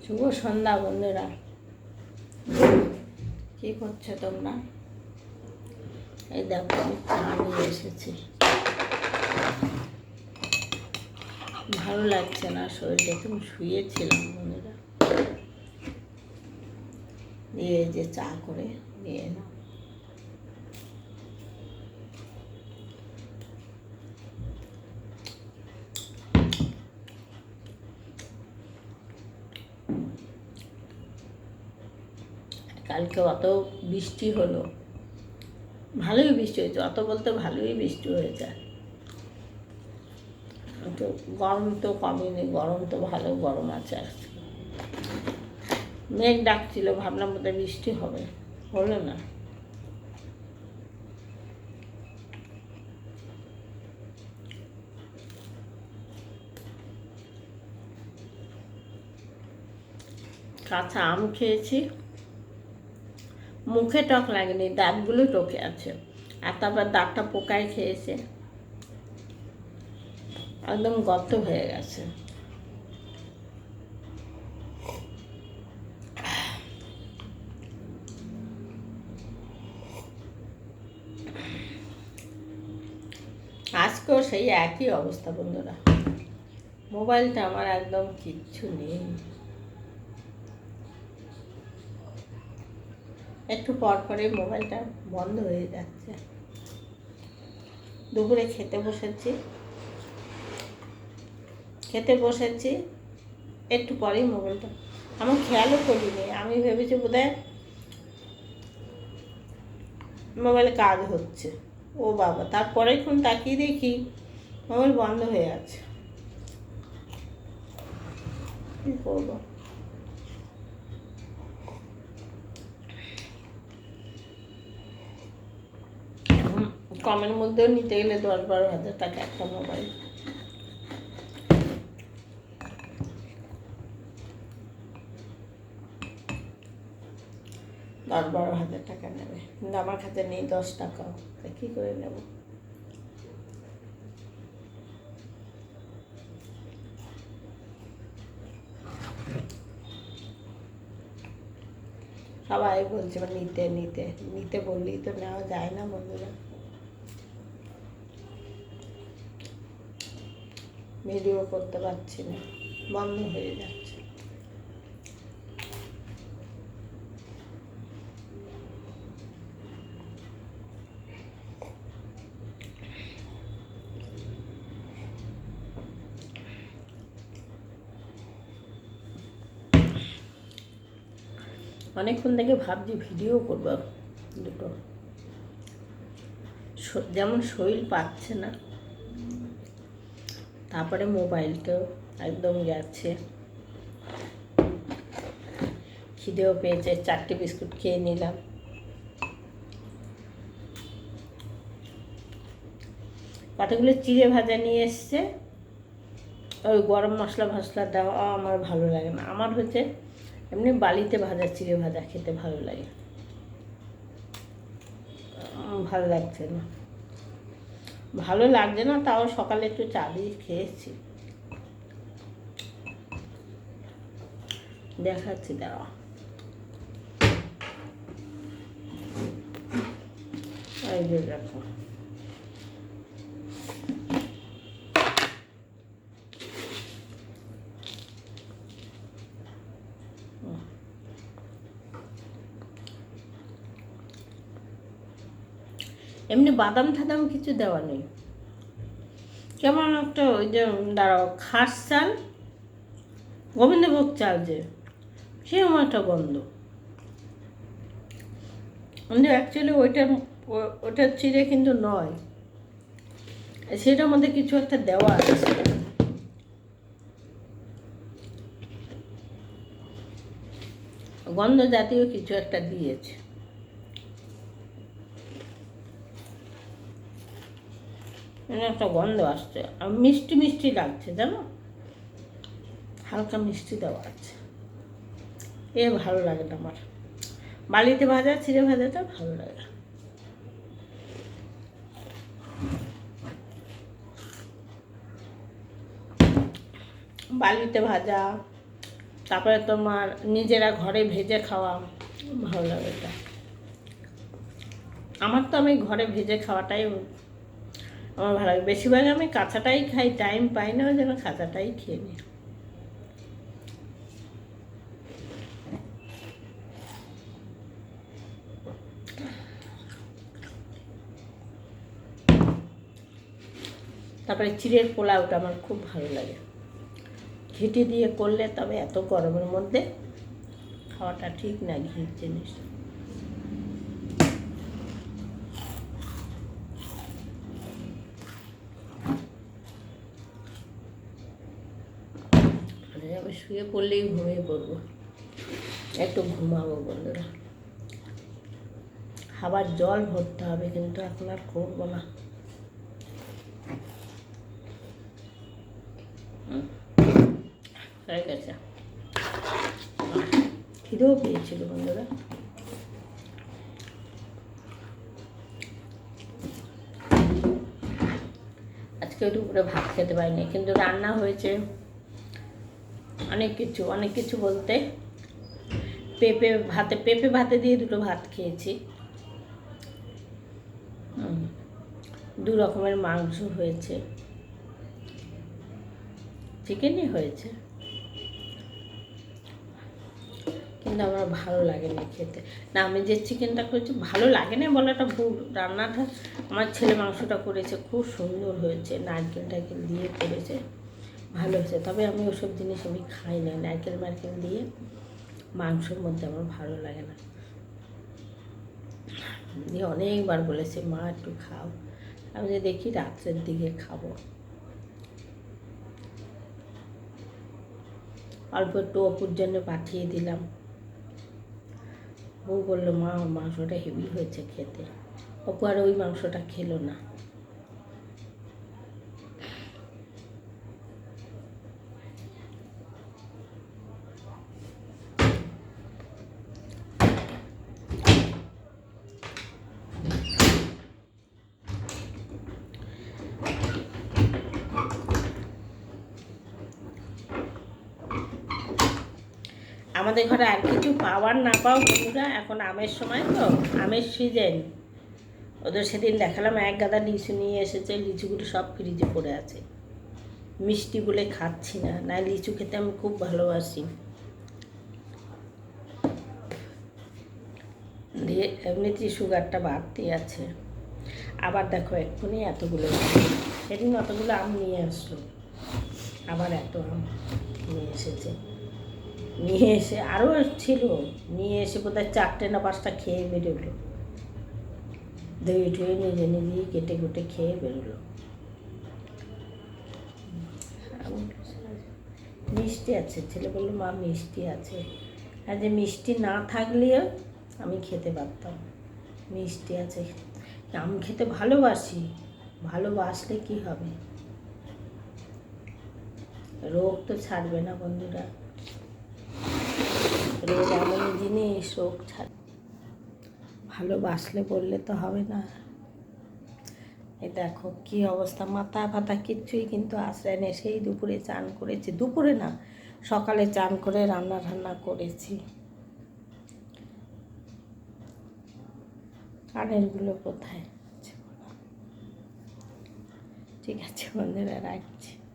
শুভ সন্ধ্যা বন্ধুরা, কি করছো তোমরা? এই দেখো আমি চা নিয়ে এসেছি। ভালো লাগছে না শরীরটা, তুমি শুয়েছিলাম বন্ধুরা, দিয়ে যে চা করে নিয়ে নাও। কালকে অত বৃষ্টি হলো, ভালোই বৃষ্টি হয়েছে, অত বলতে ভালোই বৃষ্টি হয়েছে। তো গরম তো কমেনি, গরম তো ভালো গরম আছে আজকে। মেঘ ডাকছিল, ভাবলাম বোধহয় বৃষ্টি হবে, হলো না। কাঁচা আম খেয়েছি, মুখে টক লাগেনি, দাঁতগুলো টকে আছে। আর তারপর দাঁতটা পোকায় খেয়েছে, একদম গর্ত হয়ে গেছে। আজকেও সেই একই অবস্থা বন্ধুরা, মোবাইলটা আমার একদম কিচ্ছু নেই। একটু পর পরে মোবাইলটা বন্ধ হয়ে যাচ্ছে। দুপুরে খেতে বসেছি, একটু পরেই মোবাইলটা, আমার খেয়ালও করিনি, আমি ভেবেছি বোধহয় মোবাইলে কাজ হচ্ছে। ও বাবা, তারপরে এখন তাকিয়ে দেখি মোবাইল বন্ধ হয়ে আছে। কী করবো? কমের মধ্যেও নিতে গেলে 10-12 হাজার টাকা একটা মোবাইল। দশ 12 হাজার টাকা নেবে, কিন্তু আমার কাছে নেই 10 টাকাও, তা কী করে নেব? সবাই বলছে নিতে নিতে নিতে, বললেই তো নেওয়া যায় না বন্ধুরা। ভিডিও করতে পারছি না, বন্ধ হয়ে যাচ্ছে। অনেকক্ষণ থেকে ভাবছি ভিডিও করবো দুটো, যেমন শরীর পাচ্ছে না, তারপরে মোবাইলটাও একদম গেছে, খিদেও পেয়েছে, 4টে বিস্কুট খেয়ে নিলাম। কতগুলো চিড়ে ভাজা নিয়ে এসছে, ওই গরম মশলা ফসলা দেওয়া আমার ভালো লাগে না। আমার হচ্ছে এমনি বালিতে ভাজা চিড়ে ভাজা খেতে ভালো লাগে, ভালো লাগছে না, ভালো লাগছে না। তাও সকালে একটু চা দিয়ে খেয়েছি, দেখাচ্ছি দেওয়া। এই যে দেখো, এমনি বাদাম ঠাদাম কিছু দেওয়া নেই, কেমন একটা ওই যে দাঁড়াও, খাস চাল, গোবিন্দভোগ চাল, যে সেরকম একটা গন্ধ। কিন্তু অ্যাকচুয়ালি ওটার চিড়ে কিন্তু নয়, সেটার মধ্যে কিছু একটা দেওয়া আছে, গন্ধ জাতীয় কিছু একটা দিয়েছে। একটা গন্ধ আসছে, আর মিষ্টি মিষ্টি লাগছে, জানো, হালকা মিষ্টি দেওয়া আছে। ভালো লাগে না আমার, বালিতে ভাজা চিড়ে ভাজাটা ভালো লাগে। বালিতে ভাজা তারপরে তোমার নিজেরা ঘরে ভেজে খাওয়া ভালো লাগে। এটা আমার তো আমি ঘরে ভেজে খাওয়াটাই আমার ভালো লাগে। বেশিরভাগ আমি কাঁচাটাই খাই, টাইম পাই না ওই জন্য কাঁচাটাই খেয়ে নিই। তারপরে চিড়ের পোলাওটা আমার খুব ভালো লাগে, ঘিটি দিয়ে করলে। তবে এত গরমের মধ্যে খাওয়াটা ঠিক না ঘির জিনিস। আমি শুয়ে পড়লেই ঘুমিয়ে পড়বো, একটু ঘুমাবো বন্ধুরা। খাবার জল ভরতে হবে, কিন্তু এখন আর করবো না। হয়ে গেছে, খিদেও পেয়েছিল বন্ধুরা। আজকে দুপুরে ভাত খেতে পারিনি, কিন্তু রান্না হয়েছে অনেক কিছু বলতে পেঁপে ভাতে দিয়ে দুটো ভাত খেয়েছি। 2 রকমের মাংস হয়েছে, চিকেনই হয়েছে, কিন্তু আমার ভালো লাগে না খেতে। না, আমি যে চিকেনটা করেছি ভালো লাগে না বলাটা ভুল। রান্নাটা আমার ছেলে মাংসটা করেছে, খুব সুন্দর হয়েছে, নারকেল টারকেল দিয়ে করেছে, ভালো হয়েছে। তবে আমি ওসব জিনিস আমি খাই না, নারকেল দিয়ে মাংসের মধ্যে আমার ভালো লাগে না। দিয়ে অনেকবার বলেছে মা একটু খাও, আমি যে দেখি রাত্রের দিকে খাবো। অল্প একটু অপুর জন্য পাঠিয়ে দিলাম। বউ বললো মা মাংসটা হেভি হয়েছে খেতে। অপু আর ওই মাংসটা খেলো না। আমাদের ঘরে আর কিছু পাওয়ার না পাও বন্ধুরা, এখন আমের সময় তো, আমের সিজন। ওদের সেদিন দেখালাম 1 গাদা লিচু নিয়ে এসেছে, লিচুগুলো সব ফ্রিজে পড়ে আছে। মিষ্টি বলে খাচ্ছি না, না লিচু খেতে আমি খুব ভালোবাসি। দিয়ে এমনিতেই সুগারটা বাড়তে আছে। আবার দেখো এক্ষুনি এতগুলো, সেদিন অতগুলো আম নিয়ে আসলো, আবার এত আম নিয়ে এসেছে। নিয়ে এসে আরও ছিল, নিয়ে এসে বোধহয় 4টে না 5টা খেয়ে বেরোলো। দই ঠয়ে নিজেই কেটে কুটে খেয়ে বেরোলো। মিষ্টি আছে, ছেলে বললো মা মিষ্টি আছে। আর যে মিষ্টি না থাকলেও আমি খেতে পারতাম, মিষ্টি আছে। আম খেতে ভালোবাসি, ভালোবাসলে কি হবে, রোগ তো ছাড়বে না বন্ধুরা। রোগ এমন জিনিস, রোগ ছাড়, ভালোবাসলে বললে তো হবে না। এই দেখো কী অবস্থা, মাথা ফাতা কিচ্ছুই কিন্তু আশ্রয় নেই। সেই দুপুরে চান করেছি, দুপুরে না সকালে চান করে রান্না করেছি। কানেরগুলো কোথায়? ঠিক আছে বন্ধুরা, রাখছি।